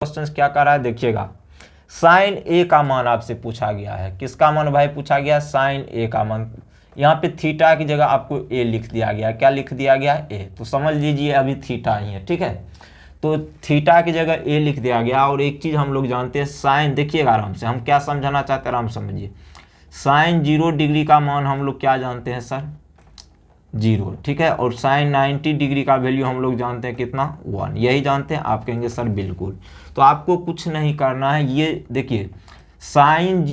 Question क्या कर रहा है देखिएगा, साइन ए का मान आपसे पूछा गया है। किसका मान भाई पूछा गया? साइन ए का मान। यहाँ पे थीटा की जगह आपको ए लिख दिया गया। क्या लिख दिया गया है? ए। तो समझ लीजिए अभी थीटा ही है, ठीक है। तो थीटा की जगह ए लिख दिया गया। और एक चीज हम लोग जानते हैं, साइन, देखिएगा आराम से, हम क्या समझाना चाहते हैं आराम समझिए। साइन 0 डिग्री का मान हम लोग क्या जानते हैं सर? 0, ठीक है। और साइन 90 डिग्री का वैल्यू हम लोग जानते हैं कितना? 1। यही जानते हैं? आप कहेंगे सर बिल्कुल। तो आपको कुछ नहीं करना है। ये देखिए, साइन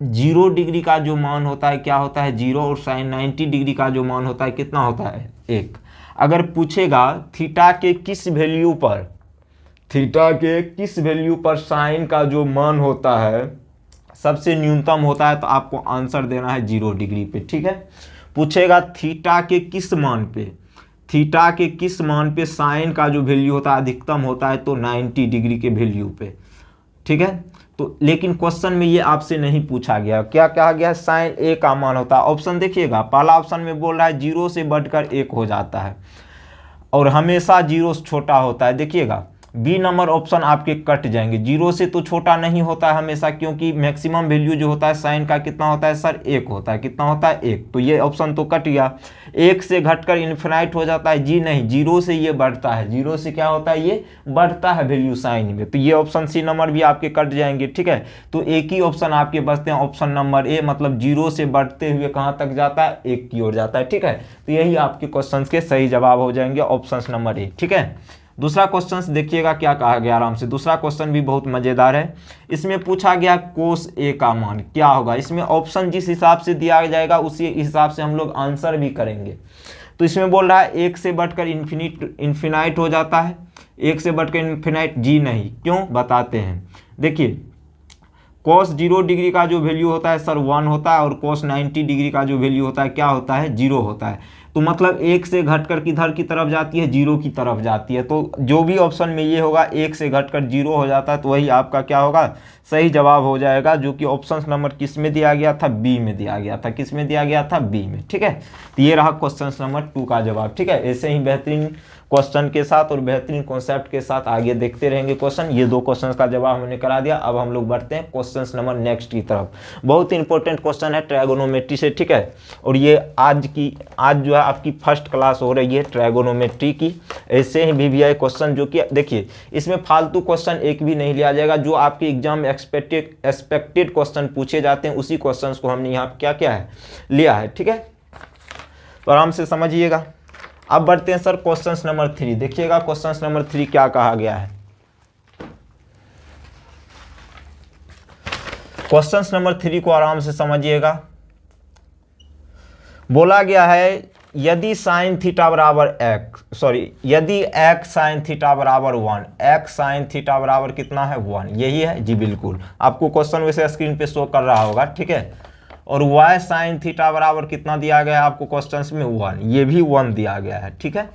0 डिग्री का जो मान होता है क्या होता है? 0। और साइन 90 डिग्री का जो मान होता है कितना होता है? 1। अगर पूछेगा थीटा के किस वैल्यू पर, थीटा के किस वैल्यू पर साइन का जो मान होता है सबसे न्यूनतम होता है, तो आपको आंसर देना है 0 डिग्री पे, ठीक है। पूछेगा थीटा के किस मान पे, थीटा के किस मान पे साइन का जो वैल्यू होता है अधिकतम होता है, तो 90 डिग्री के वैल्यू पे, ठीक है। तो लेकिन क्वेश्चन में ये आपसे नहीं पूछा गया। क्या कहा गया? साइन ए का मान होता है। ऑप्शन देखिएगा, पहला ऑप्शन में बोल रहा है 0 से बढ़कर 1 हो जाता है और हमेशा 0 से छोटा होता है। देखिएगा बी नंबर ऑप्शन आपके कट जाएंगे। 0 से तो छोटा नहीं होता है हमेशा, क्योंकि मैक्सिमम वैल्यू जो होता है साइन का कितना होता है सर? 1 होता है। कितना होता है? 1। तो ये ऑप्शन तो कट गया। 1 से घटकर इन्फिनाइट हो जाता है, जी नहीं, 0 से ये बढ़ता है। 0 से क्या होता है? ये बढ़ता है वैल्यू साइन में। तो ये ऑप्शन सी नंबर भी आपके कट जाएंगे, ठीक है। तो एक ही ऑप्शन आपके बचते हैं, ऑप्शन नंबर ए, मतलब 0 से बढ़ते हुए कहाँ तक जाता है? 1 की ओर जाता है, ठीक है। तो यही आपके क्वेश्चन के सही जवाब हो जाएंगे, ऑप्शन नंबर ए, ठीक है। दूसरा क्वेश्चन देखिएगा क्या कहा गया आराम से। दूसरा क्वेश्चन भी बहुत मजेदार है। इसमें पूछा गया कोस ए का मान क्या होगा। इसमें ऑप्शन जिस हिसाब से दिया जाएगा उसी हिसाब से हम लोग आंसर भी करेंगे। तो इसमें बोल रहा है 1 से बढ़कर इन्फिनाइट हो जाता है। 1 से बढ़कर इन्फिनाइट, जी नहीं। क्यों? बताते हैं। देखिए cos 0 डिग्री का जो वैल्यू होता है सर 1 होता है, और cos 90 डिग्री का जो वैल्यू होता है क्या होता है? 0 होता है। तो मतलब 1 से घटकर किधर की तरफ जाती है? 0 की तरफ जाती है। तो जो भी ऑप्शन में ये होगा 1 से घटकर 0 हो जाता है, तो वही आपका क्या होगा? सही जवाब हो जाएगा, जो कि ऑप्शन नंबर किस में दिया गया था? बी में दिया गया था। किस में दिया गया था? बी में, ठीक है। तो ये रहा क्वेश्चन नंबर 2 का जवाब, ठीक है। ऐसे ही बेहतरीन क्वेश्चन के साथ और बेहतरीन कॉन्सेप्ट के साथ आगे देखते रहेंगे क्वेश्चन। ये 2 क्वेश्चन का जवाब हमने करा दिया। अब हम लोग बढ़ते हैं क्वेश्चन नंबर नेक्स्ट की तरफ। बहुत इंपॉर्टेंट क्वेश्चन है ट्रायगोनोमेट्री से, ठीक है। और ये आज जो है आपकी फर्स्ट क्लास हो रही है ट्रायगोनोमेट्री की। ऐसे ही VVI क्वेश्चन जो कि देखिए इसमें फालतू क्वेश्चन एक भी नहीं लिया जाएगा। जो आपके एग्जाम में एक्सपेक्टेड क्वेश्चन पूछे जाते हैं उसी क्वेश्चन को हमने यहाँ क्या क्या है लिया है, ठीक है। तो आराम से समझिएगा। अब बढ़ते हैं सर क्वेश्चन नंबर 3। देखिएगा क्वेश्चन नंबर 3 क्या कहा गया है। क्वेश्चन नंबर 3 को आराम से समझिएगा। बोला गया है यदि साइन थीटा बराबर यदि x साइन थीटा बराबर 1, x साइन थीटा बराबर कितना है? 1। यही है जी, बिल्कुल। आपको क्वेश्चन वैसे स्क्रीन पे शो कर रहा होगा, ठीक है। और y साइन थीटा बराबर कितना दिया गया है आपको क्वेश्चन में? 1। ये भी 1 दिया गया है, ठीक है।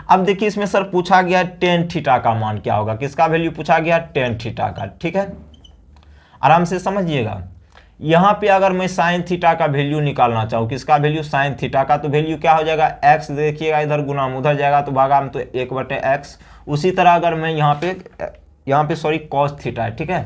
अब देखिए इसमें सर पूछा गया टेन थीटा का मान क्या होगा। किसका वैल्यू पूछा गया? टेन थीटा का, ठीक है। आराम से समझिएगा। यहाँ पे अगर मैं साइन थीटा का वैल्यू निकालना चाहूँ, किसका वैल्यू? साइन थीटा का, तो वैल्यू क्या हो जाएगा? x। देखिएगा इधर गुणाम उधर जाएगा तो भागा में तो 1/x। उसी तरह अगर मैं यहाँ पे सॉरी cos थीटा है, ठीक है,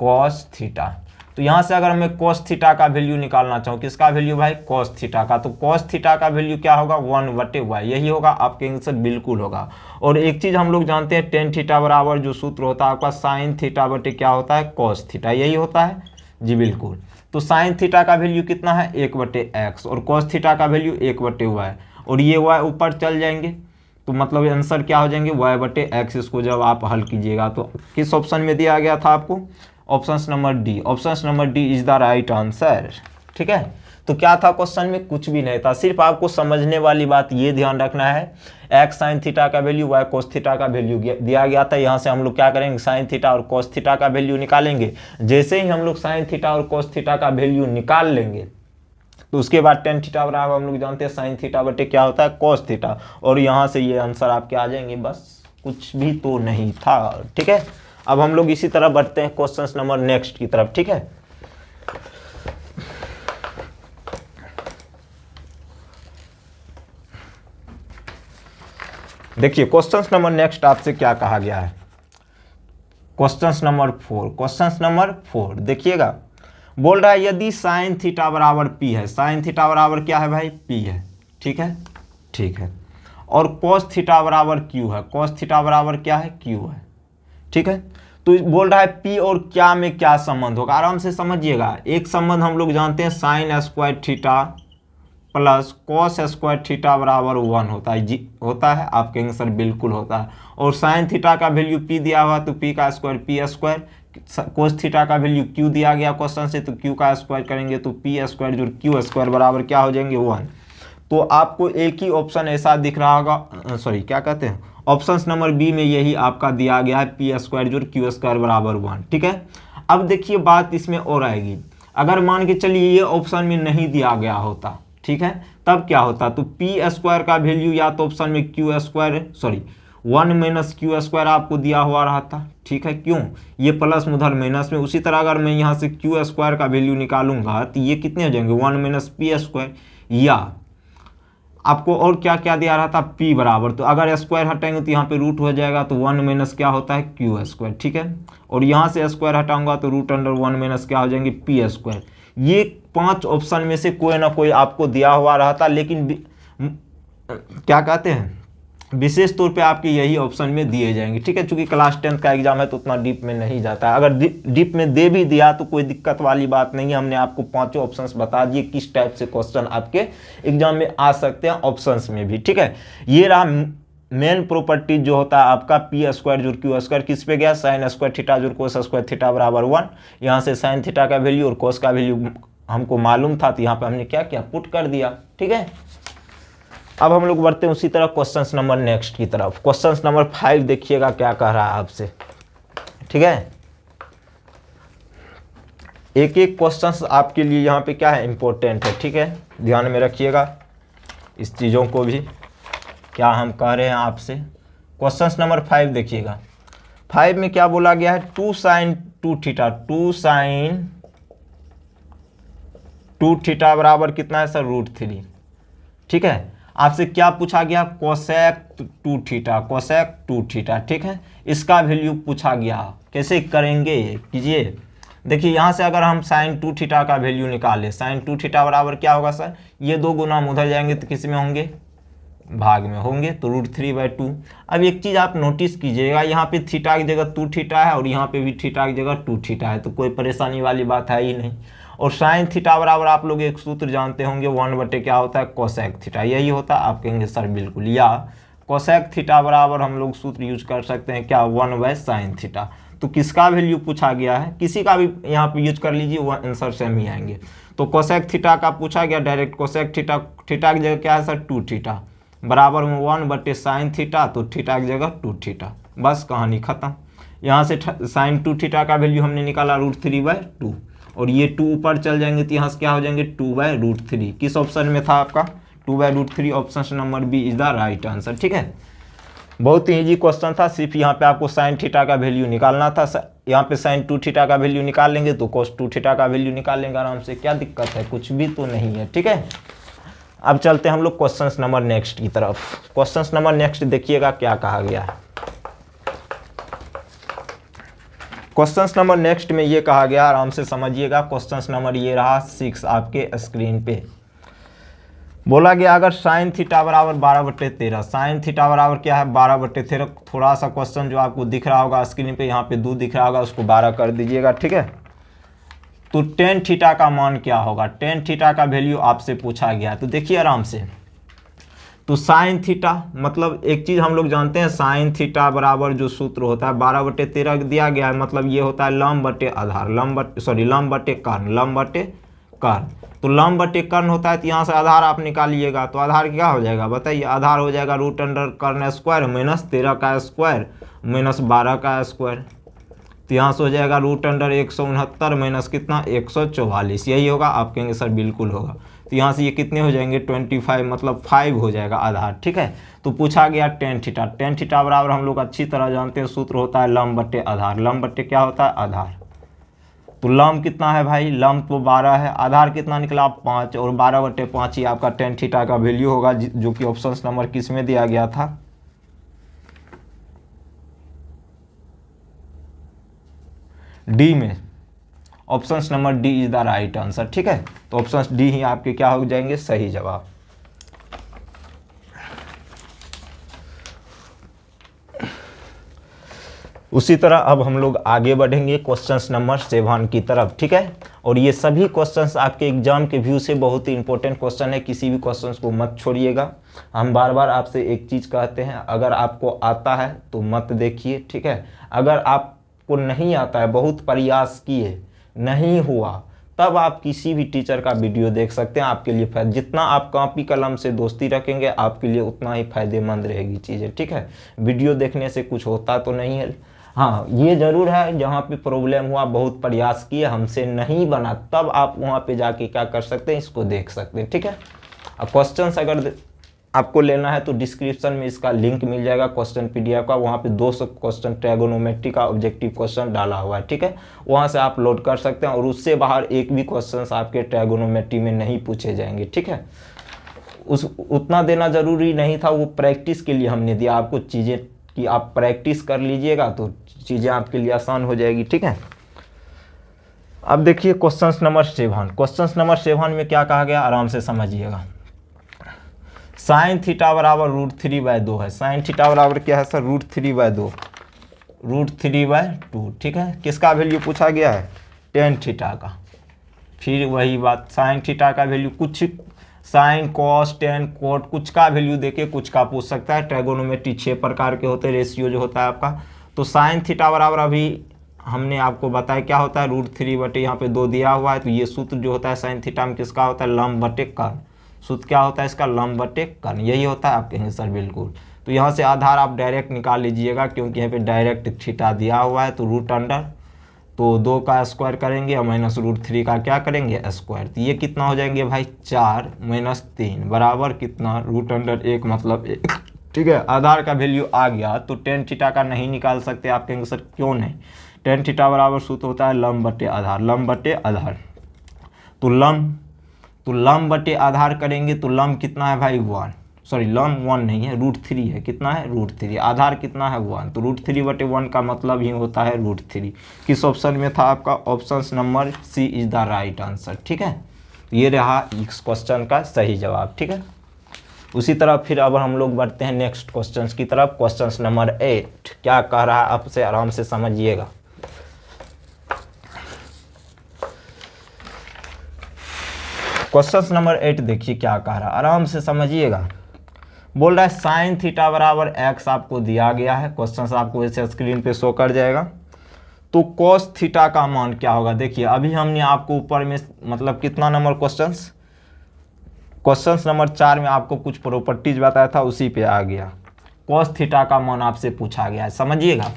cos थीटा। तो यहाँ से अगर मैं cos थीटा का वैल्यू निकालना चाहूँ, किसका वैल्यू भाई? cos थीटा का। तो cos थीटा का वैल्यू क्या होगा? 1/y। यही होगा आपके आंसर, बिल्कुल होगा। और एक चीज हम लोग जानते हैं टेन थीटा बराबर जो सूत्र होता है आपका साइन थीटा बटे क्या होता है? cos theta. यही होता है जी, बिल्कुल। तो साइन थीटा का वैल्यू कितना है? 1/x। और cos थीटा का वैल्यू 1/y। और ये y ऊपर चल जाएंगे, तो मतलब आंसर क्या हो जाएंगे? y/x। इसको जब आप हल कीजिएगा तो किस ऑप्शन में दिया गया था आपको? Option number D. Option number D is the right answer, ठीक है। तो क्या था क्वेश्चन में? कुछ भी नहीं था। सिर्फ आपको समझने वाली बात ये ध्यान रखना है, x साइन थीटा का वैल्यू, y cos थीटा का वैल्यू दिया गया था। यहाँ से हम लोग क्या करेंगे? साइन थीटा और cos थीटा का वैल्यू निकालेंगे। जैसे ही हम लोग साइन थीटा और cos थीटा का वैल्यू निकाल लेंगे तो उसके बाद टेन थीटा बराबर हम लोग जानते हैं साइन थीटा बटे क्या होता है? cos theta. और यहाँ से ये आंसर आपके आ जाएंगे, बस कुछ भी तो नहीं था, ठीक है। अब हम लोग इसी तरह बढ़ते हैं क्वेश्चन नंबर नेक्स्ट की तरफ, ठीक है। देखिए क्वेश्चन नंबर नेक्स्ट आपसे क्या कहा गया है। क्वेश्चन नंबर 4 देखिएगा, बोल रहा है यदि साइन थीटा बराबर पी है, साइन थीटा बराबर क्या है भाई, पी है, ठीक है, ठीक है, और कॉस थीटा बराबर क्यू है, कॉस थीटा बराबर क्या है, क्यू है, ठीक है। तो बोल रहा है पी और क्या में क्या संबंध होगा, आराम से समझिएगा। एक संबंध हम लोग जानते हैं sine square theta plus cos square theta बराबर 1 होता है, जी होता है, आप कहेंगे सर बिल्कुल होता है। और साइन थीटा का वैल्यू पी दिया हुआ तो पी का square P square, cos theta का वैल्यू क्यू दिया गया क्वेश्चन से तो क्यू का स्क्वायर करेंगे तो पी स्क्वायर जो क्यू स्क्वायर बराबर क्या हो जाएंगे 1। तो आपको एक ही ऑप्शन ऐसा दिख रहा होगा, सॉरी क्या कहते हैं, ऑप्शन नंबर बी में यही आपका दिया गया है पी स्क्वायर जो क्यू स्क्वायर बराबर 1, ठीक है। अब देखिए बात इसमें और आएगी, अगर मान के चलिए ये ऑप्शन में नहीं दिया गया होता, ठीक है, तब क्या होता, तो पी स्क्वायर का वैल्यू या तो ऑप्शन में Q square sorry 1 minus Q square आपको दिया हुआ रहा था, ठीक है, क्यों, ये प्लस में उधर माइनस में। उसी तरह अगर मैं यहाँ से क्यू स्क्वायर का वैल्यू निकालूंगा तो ये कितने हो जाएंगे 1 माइनस पी स्क्वायर, या आपको और क्या क्या दिया रहा था पी बराबर, तो अगर स्क्वायर हटाएंगे तो यहाँ पे रूट हो जाएगा तो 1 माइनस क्या होता है क्यू स्क्वायर, ठीक है, और यहाँ से स्क्वायर हटाऊंगा तो रूट अंडर 1 माइनस क्या हो जाएंगे पी स्क्वायर। ये 5 ऑप्शन में से कोई ना कोई आपको दिया हुआ रहा था, लेकिन क्या कहते हैं विशेष तौर पे आपके यही ऑप्शन में दिए जाएंगे, ठीक है। चूंकि क्लास 10 का एग्जाम है तो उतना डीप में नहीं जाता है, अगर डीप में दे भी दिया तो कोई दिक्कत वाली बात नहीं है। हमने आपको 5 ऑप्शंस बता दिए किस टाइप से क्वेश्चन आपके एग्जाम में आ सकते हैं ऑप्शंस में भी, ठीक है। ये रहा मेन प्रॉपर्टी जो होता है आपका पी स्क्वायर जो क्यू स्क्वायर किस पे गया, साइन स्क्वायर थीटा जो कोस स्क्वायर थीटा बराबर 1। यहाँ से साइन थीटा का वैल्यू और कोस का वैल्यू हमको मालूम था तो यहाँ पे हमने क्या किया पुट कर दिया, ठीक है। अब हम लोग बढ़ते हैं उसी तरह क्वेश्चन नंबर नेक्स्ट की तरफ। क्वेश्चन नंबर 5 देखिएगा क्या कह रहा है आपसे, ठीक है। एक एक क्वेश्चन आपके लिए यहाँ पे क्या है इंपॉर्टेंट है, ठीक है, ध्यान में रखिएगा इस चीज़ों को भी, क्या हम कह रहे हैं आपसे। क्वेश्चन नंबर 5 देखिएगा, 5 में क्या बोला गया है, 2 साइन 2 थीटा, 2 साइन 2 थीटा बराबर कितना है सर √3, ठीक है। आपसे क्या पूछा गया, कोसेक 2 थीटा, कोसेक 2 थीटा, ठीक है, इसका वैल्यू पूछा गया। कैसे करेंगे कीजिए, देखिए यहाँ से अगर हम साइन 2 थीटा का वैल्यू निकालें, साइन 2 थीटा बराबर क्या होगा सर, ये 2 गुना उधर जाएंगे तो किस में होंगे, भाग में होंगे, तो √3/2। अब एक चीज़ आप नोटिस कीजिएगा, यहाँ पे थीटा की जगह 2 थीटा है और यहाँ पे भी थीटा की जगह 2 थीटा है, तो कोई परेशानी वाली बात है ही नहीं। और साइन थीटा बराबर आप लोग एक सूत्र जानते होंगे 1 क्या होता है कोसेक थीटा, यही होता है। आप कहेंगे सर बिल्कुल, या कोसेक थीटा बराबर हम लोग सूत्र यूज कर सकते हैं क्या 1/sin थीटा। तो किसका वैल्यू पूछा गया है, किसी का भी यहाँ पे यूज कर लीजिए, वो आंसर सेम ही आएंगे। तो कोसेक थीटा का पूछा गया डायरेक्ट, कोसेक थीटा, थीटा की जगह क्या है सर 2 थीटा बराबर में 1/sin थीटा, तो थीटा की जगह 2 थीटा, बस कहानी खत्म। यहाँ से साइन 2 थीटा का वैल्यू हमने निकाला √3/2 और ये 2 ऊपर चल जाएंगे तो यहाँ से क्या हो जाएंगे 2/√3। किस ऑप्शन में था आपका 2/√3, option number B is the right answer, ठीक है। बहुत ही ईजी क्वेश्चन था, सिर्फ यहाँ पे आपको साइन थीटा का वैल्यू निकालना था। यहाँ पे साइन 2 थीटा का वैल्यू निकाल लेंगे तो कोस 2 थीटा का वैल्यू निकाल लेंगे आराम से, क्या दिक्कत है, कुछ भी तो नहीं है, ठीक है। अब चलते हैं हम लोग क्वेश्चन नंबर नेक्स्ट की तरफ। क्वेश्चन नंबर नेक्स्ट देखिएगा क्या कहा गया है। क्वेश्चन नंबर नेक्स्ट में ये कहा गया, आराम से समझिएगा, क्वेश्चन नंबर ये रहा 6 आपके स्क्रीन पे। बोला गया अगर साइन थीटा बराबर 12/13, साइन थीटा बराबर क्या है 12/13, थोड़ा सा क्वेश्चन जो आपको दिख रहा होगा स्क्रीन पे, यहाँ पे 2 दिख रहा होगा, उसको 12 कर दीजिएगा, ठीक है। तो टेन थीटा का मान क्या होगा, टेन थीटा का वैल्यू आपसे पूछा गया। तो देखिए आराम से, तो साइन थीटा मतलब एक चीज़ हम लोग जानते हैं, साइन थीटा बराबर जो सूत्र होता है 12/13 दिया गया है, मतलब ये होता है लंब बटे आधार, लंब बटे कर्ण। तो लंब बटे कर्ण होता है, तो यहाँ से आधार आप निकालिएगा, तो आधार क्या हो जाएगा बताइए, आधार हो जाएगा √कर्ण² माइनस 13 का स्क्वायर माइनस 12 का स्क्वायर। तो यहाँ से हो जाएगा √169 माइनस कितना 144, यही होगा। आप कहेंगे सर बिल्कुल होगा, तो यहाँ से ये कितने हो जाएंगे 25, मतलब 5 हो जाएगा आधार, ठीक है। तो पूछा गया टेन थीटा, टेन थीटा बराबर हम लोग अच्छी तरह जानते हैं, सूत्र होता है लंब बटे आधार, लंब बटे क्या होता है आधार। तो लंब कितना है भाई, लंब तो 12 है, आधार कितना निकला 5, और 12/5 ही आपका टेन थीटा का वैल्यू होगा, जो कि ऑप्शन नंबर किस में दिया गया था, डी में option number D is the right answer. ठीक है, तो ऑप्शन डी ही आपके क्या हो जाएंगे, सही जवाब। उसी तरह अब हम लोग आगे बढ़ेंगे क्वेश्चन नंबर 7 की तरफ। ठीक है, और ये सभी क्वेश्चंस आपके एग्जाम के व्यू से बहुत ही इंपॉर्टेंट क्वेश्चन है, किसी भी क्वेश्चंस को मत छोड़िएगा। हम बार बार आपसे एक चीज़ कहते हैं, अगर आपको आता है तो मत देखिए। ठीक है, अगर आपको नहीं आता है, बहुत प्रयास किए नहीं हुआ, तब आप किसी भी टीचर का वीडियो देख सकते हैं। आपके लिए जितना आप कॉपी कलम से दोस्ती रखेंगे आपके लिए उतना ही फायदेमंद रहेगी चीज़ें। ठीक है, वीडियो देखने से कुछ होता तो नहीं है। हाँ, ये ज़रूर है जहाँ पे प्रॉब्लम हुआ, बहुत प्रयास किए, हमसे नहीं बना, तब आप वहाँ पे जाके क्या कर सकते हैं, इसको देख सकते हैं। ठीक है, अब क्वेश्चंस अगर आपको लेना है तो डिस्क्रिप्शन में इसका लिंक मिल जाएगा क्वेश्चन पीडीएफ का। वहाँ पे 200 क्वेश्चन ट्रायगोनोमेट्री का ऑब्जेक्टिव क्वेश्चन डाला हुआ है। ठीक है, वहाँ से आप लोड कर सकते हैं और उससे बाहर एक भी क्वेश्चन आपके ट्रायगोनोमेट्री में नहीं पूछे जाएंगे। ठीक है, उतना देना ज़रूरी नहीं था, वो प्रैक्टिस के लिए हमने दिया आपको चीज़ें, कि आप प्रैक्टिस कर लीजिएगा तो चीज़ें आपके लिए आसान हो जाएगी। ठीक है, अब देखिए क्वेश्चन नंबर 7। क्वेश्चन नंबर 7 में क्या कहा गया, आराम से समझिएगा। साइन थीटा बराबर √3/2 है। साइन थीटा बराबर क्या है सर, √3/2, √3/2। ठीक है, किसका वैल्यू पूछा गया है, टेन थीटा का। फिर वही बात, साइन थीटा का वैल्यू कुछ साइन कॉस टेन कोट कुछ का वैल्यू देके कुछ का पूछ सकता है। ट्रायगोनोमेट्री 6 प्रकार के होते हैं, रेशियो जो होता है आपका। तो साइन थीटा बराबर अभी हमने आपको बताया क्या होता है, √3 यहाँ पे 2 दिया हुआ है। तो ये सूत्र जो होता है साइन थीटा में किसका होता है, लंब बटे कर्ण। सूत्र क्या होता है इसका, लंब बटे कर्ण, यही होता है। आप कहेंगे सर बिल्कुल, तो यहाँ से आधार आप डायरेक्ट निकाल लीजिएगा, क्योंकि यहाँ पे डायरेक्ट थीटा दिया हुआ है। तो रूट अंडर, तो 2 का स्क्वायर करेंगे और माइनस √3 का क्या करेंगे, स्क्वायर। तो ये कितना हो जाएंगे भाई, 4 - 3 बराबर कितना, √1 मतलब 1। ठीक है, आधार का वैल्यू आ गया तो टेन थीटा का नहीं निकाल सकते। आप कहेंगे सर क्यों नहीं, टेन थीटा बराबर सूत्र होता है लंब बटे आधार, लंब बटे आधार। तो लंब बटे आधार करेंगे तो लंब कितना है भाई, 1, सॉरी लंब 1 नहीं है, √3 है। कितना है, √3। आधार कितना है, 1। तो √3/1 का मतलब ही होता है √3। किस ऑप्शन में था आपका, option number C is the right answer. ठीक है, तो ये रहा इस क्वेश्चन का सही जवाब। ठीक है, उसी तरह फिर अब हम लोग बढ़ते हैं नेक्स्ट क्वेश्चन की तरफ। क्वेश्चन नंबर 8 क्या कह रहा है, आपसे आराम से समझिएगा। क्वेश्चन नंबर 8 देखिए क्या कह रहा है, आराम से समझिएगा। बोल रहा है साइन थीटा बराबर x आपको दिया गया है। क्वेश्चन आपको ऐसे स्क्रीन पे शो कर जाएगा। तो कॉस थीटा का मान क्या होगा। देखिए अभी हमने आपको ऊपर में मतलब कितना नंबर क्वेश्चन नंबर 4 में आपको कुछ प्रॉपर्टीज बताया था, उसी पे आ गया। कॉस थीटा का मान आपसे पूछा गया है, समझिएगा।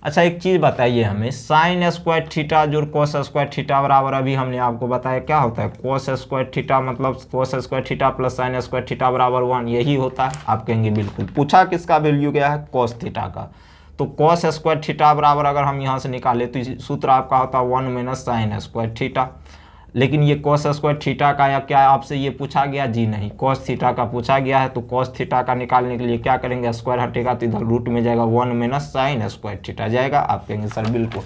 अच्छा एक चीज़ बताइए हमें, साइन स्क्वायर थीटा जो कॉस स्क्वायर थीटा बराबर, अभी हमने आपको बताया क्या होता है, कॉस स्क्वायर थीटा मतलब cos square theta plus sine square theta बराबर 1, यही होता है। आप कहेंगे बिल्कुल। पूछा किसका वैल्यू गया है, कॉस थीटा का। तो कॉस स्क्वायर थीटा बराबर अगर हम यहाँ से निकालें तो सूत्र आपका होता है 1 - साइन स्क्वायर थीटा। लेकिन ये कॉस स्क्वायर थीटा का या क्या आपसे ये पूछा गया, जी नहीं, कॉस थीटा का पूछा गया है। तो कॉस थीटा का निकालने के लिए क्या करेंगे, स्क्वायर हटेगा तो इधर रूट में जाएगा, 1 - साइन स्क्वायर थीटा जाएगा। आप कहेंगे सर बिल्कुल।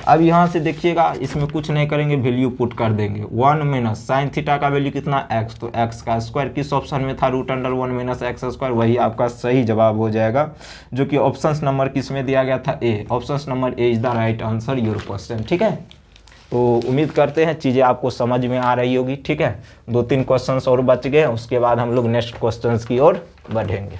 अब यहाँ से देखिएगा, इसमें कुछ नहीं करेंगे, वैल्यू पुट कर देंगे। 1 - साइन थीटा का वैल्यू कितना, x, तो x का स्क्वायर किस ऑप्शन में था, √1 - x स्क्वायर, वही आपका सही जवाब हो जाएगा, जो कि ऑप्शन नंबर किस में दिया गया था, A. Option number A is the right answer your question. ठीक है, तो उम्मीद करते हैं चीज़ें आपको समझ में आ रही होगी। ठीक है, 2-3 क्वेश्चंस और बच गए, उसके बाद हम लोग नेक्स्ट क्वेश्चंस की ओर बढ़ेंगे।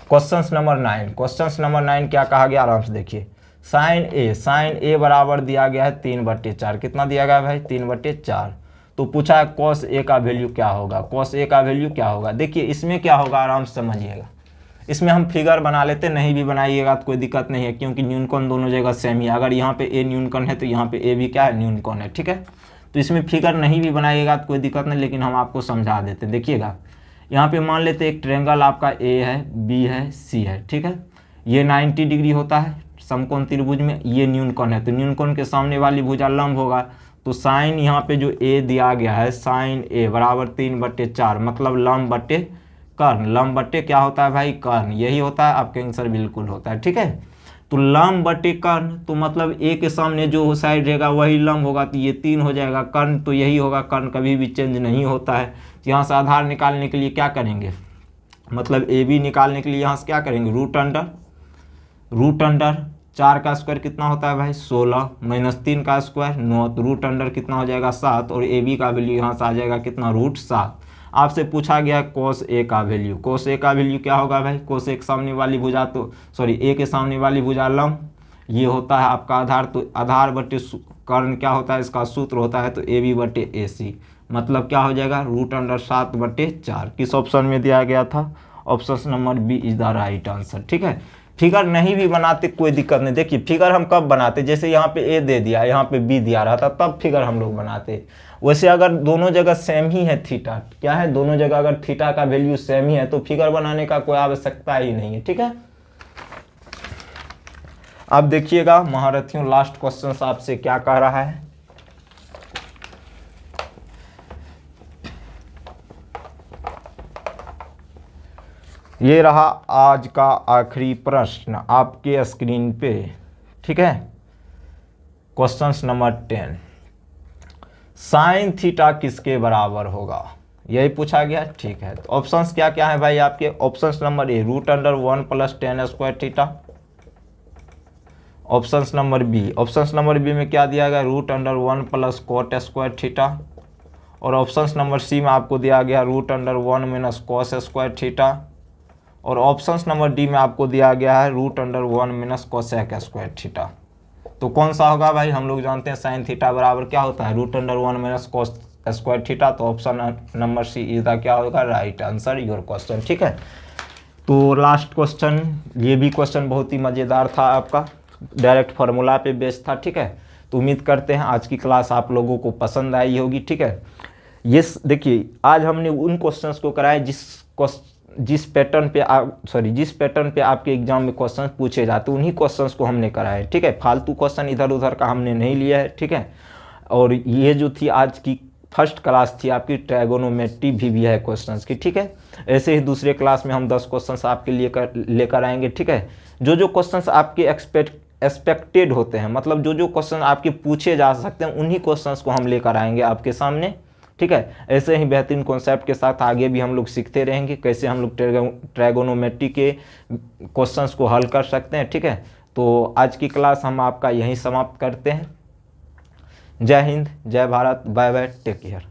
Question number 9। क्वेश्चन नंबर 9 क्या कहा गया, आराम से देखिए। साइन ए बराबर दिया गया है 3/4। कितना दिया गया है भाई, 3/4। तो पूछा है कॉस ए का वैल्यू क्या होगा, कॉस ए का वैल्यू क्या होगा। देखिए इसमें क्या होगा, आराम से समझिएगा। इसमें हम फिगर बना लेते, नहीं भी बनाइएगा तो कोई दिक्कत नहीं है, क्योंकि न्यूनकोण दोनों जगह सेम ही है। अगर यहाँ पे ए न्यूनकोण है तो यहाँ पे ए भी क्या है, न्यूनकोण है। ठीक है, तो इसमें फिगर नहीं भी बनाइएगा तो कोई दिक्कत नहीं, लेकिन हम आपको समझा देते हैं। देखिएगा यहाँ पे मान लेते एक ट्रायंगल आपका ए है, बी है, सी है। ठीक है, ये 90 डिग्री होता है समकोण त्रिभुज में, ये न्यूनकोण है। तो न्यूनकोण के सामने वाली भुजा लंब होगा। तो साइन यहाँ पे जो ए दिया गया है, साइन ए बराबर 3/4 मतलब लंब बटे कर्ण, लंब बटे क्या होता है भाई, कर्ण, यही होता है, आपका आंसर बिल्कुल होता है। ठीक है, तो लंब बटे कर्ण, तो मतलब ए के सामने जो साइड रहेगा वही लंब होगा, तो ये 3 हो जाएगा। कर्ण तो यही होगा, कर्ण कभी भी चेंज नहीं होता है। तो यहाँ से आधार निकालने के लिए क्या करेंगे, मतलब ए बी निकालने के लिए यहाँ से क्या करेंगे, रूट अंडर 4 का स्क्वायर कितना होता है भाई 16, माइनस 3 का स्क्वायर 9, तो रूट अंडर कितना हो जाएगा 7, और ए बी का वैल्यू यहाँ से आ जाएगा कितना, रूट 7। आपसे पूछा गया कोस ए का वैल्यू, कोस ए का वैल्यू क्या होगा भाई, कोस ए के सामने वाली भुजा, तो सॉरी ए के सामने वाली भुजा लंब, ये होता है आपका आधार, तो आधार बटे कर्ण क्या होता है, इसका सूत्र होता है तो ए बी बटे ए सी, मतलब क्या हो जाएगा रूट अंडर 7 बटे 4। किस ऑप्शन में दिया गया था, option number B is the right answer. ठीक है, फिगर नहीं भी बनाते कोई दिक्कत नहीं। देखिए फिगर हम कब बनाते, जैसे यहाँ पे ए दे दिया, यहाँ पे बी दिया रहा था, तब फिगर हम लोग बनाते। वैसे अगर दोनों जगह सेम ही है थीटा, क्या है, दोनों जगह अगर थीटा का वैल्यू सेम ही है तो फिगर बनाने का कोई आवश्यकता ही नहीं है। ठीक है, अब देखिएगा महारथियों, लास्ट क्वेश्चन आपसे क्या कह रहा है। ये रहा आज का आखिरी प्रश्न आपके स्क्रीन पे। ठीक है, क्वेश्चन नंबर 10, साइन थीटा किसके बराबर होगा, यही पूछा गया। ठीक है, तो ऑप्शंस क्या क्या है भाई आपके, options number A root under 1 + tan square theta, options number B में क्या दिया गया, root under 1 + cot square theta, और ऑप्शंस नंबर सी में आपको दिया गया root under 1 - cos square theta, और ऑप्शंस नंबर डी में आपको दिया गया है root under 1 - cosec square theta. तो कौन सा होगा भाई, हम लोग जानते हैं साइन थीटा बराबर क्या होता है, root under 1 - cos square theta, तो option number C is the क्या होगा, राइट आंसर योर क्वेश्चन। ठीक है, तो लास्ट क्वेश्चन, ये भी क्वेश्चन बहुत ही मज़ेदार था आपका, डायरेक्ट फार्मूला पे बेस्ड था। ठीक है, तो उम्मीद करते हैं आज की क्लास आप लोगों को पसंद आई होगी। ठीक है, ये देखिए आज हमने उन क्वेश्चंस को कराया जिस पैटर्न पे आपके एग्जाम में क्वेश्चन पूछे जाते, उन्हीं क्वेश्चंस को हमने कराया है। ठीक है, फालतू क्वेश्चन इधर उधर का हमने नहीं लिया है। ठीक है, और ये जो थी आज की फर्स्ट क्लास थी आपकी ट्रायगोनोमेट्री भी है क्वेश्चंस की। ठीक है, ऐसे ही दूसरे क्लास में हम 10 क्वेश्चंस आपके लिए लेकर आएंगे। ठीक है, जो क्वेश्चंस आपके एक्सपेक्टेड होते हैं, मतलब जो क्वेश्चन आपके पूछे जा सकते हैं, उन्हीं क्वेश्चंस को हम लेकर आएंगे आपके सामने। ठीक है, ऐसे ही बेहतरीन कॉन्सेप्ट के साथ आगे भी हम लोग सीखते रहेंगे, कैसे हम लोग ट्रायगोनोमेट्री के क्वेश्चंस को हल कर सकते हैं। ठीक है, तो आज की क्लास हम आपका यहीं समाप्त करते हैं। जय हिंद, जय Bharat, bye bye, take care.